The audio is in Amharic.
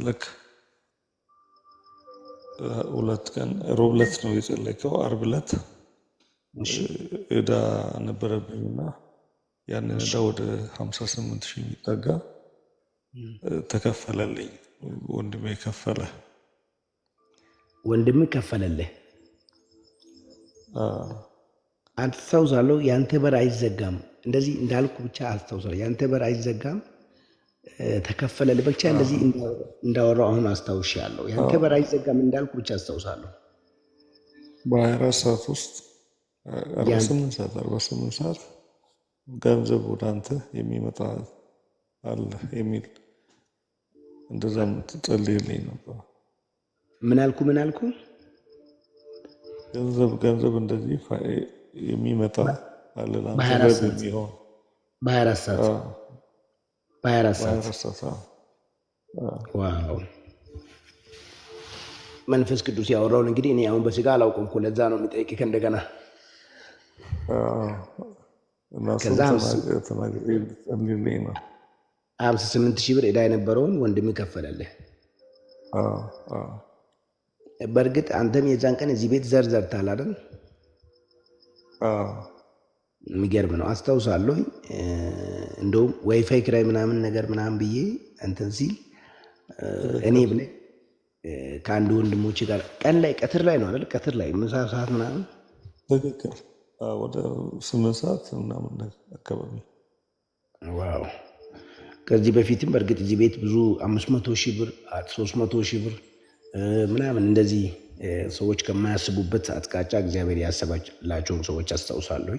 ልክ ሁለት ቀን ሮብ ዕለት ነው የጸለይከው። ዓርብ ዕለት ዕዳ ነበረብኝና ያንን ዕዳ ወደ 58,000 የሚጠጋ ተከፈለልኝ። ወንድሜ ከፈለ። ወንድም ከፈለልህ? አስታውሳለሁ። ያንተ በር አይዘጋም። እንደዚህ እንዳልኩ ብቻ አስታውሳለሁ። ያንተ በር አይዘጋም ተከፈለልህ ብቻ እንደዚህ እንዳወራው አሁን አስታውሻለሁ። ያንተ በር አይዘጋም እንዳልኩ ብቻ አስታውሳለሁ። በ24 ሰዓት ውስጥ 48 ሰዓት ገንዘብ ወደ አንተ የሚመጣ አለ የሚል እንደዛ የምትጸልይልኝ ነበር። ምን አልኩ? ገንዘብ እንደዚህ የሚመጣ አለ ለአንተ የሚሆን በ24 ሰዓት። ዋው! መንፈስ ቅዱስ ያወራውን እንግዲህ እኔ አሁን በስጋ አላውቅም እኮ ለዛ ነው የሚጠይቅህ እንደገና። ከዛ 58,000 ብር ዕዳ የነበረውን ወንድም ከፈለልህ። በእርግጥ አንተም የዛን ቀን እዚህ ቤት ዘር ዘርተሃል አይደል? የሚገርም ነው። አስታውሳለሁ። እንደውም ዋይፋይ ኪራይ ምናምን ብዬ እንትን ሲል እኔ ብለህ ከአንድ ወንድሞች ጋር ቀን ላይ ቀትር ላይ ነው አይደል? ቀትር ላይ ምሳ ሰዓት ምናምን ትክክል። ወደ 8 ሰዓት ምናምን አካባቢ። ዋው! ከዚህ በፊትም በእርግጥ እዚህ ቤት ብዙ 500,000 ብር 300,000 ብር ምናምን እንደዚህ ሰዎች ከማያስቡበት አቅጣጫ እግዚአብሔር ያሰባላቸውን ሰዎች አስታውሳለሁ።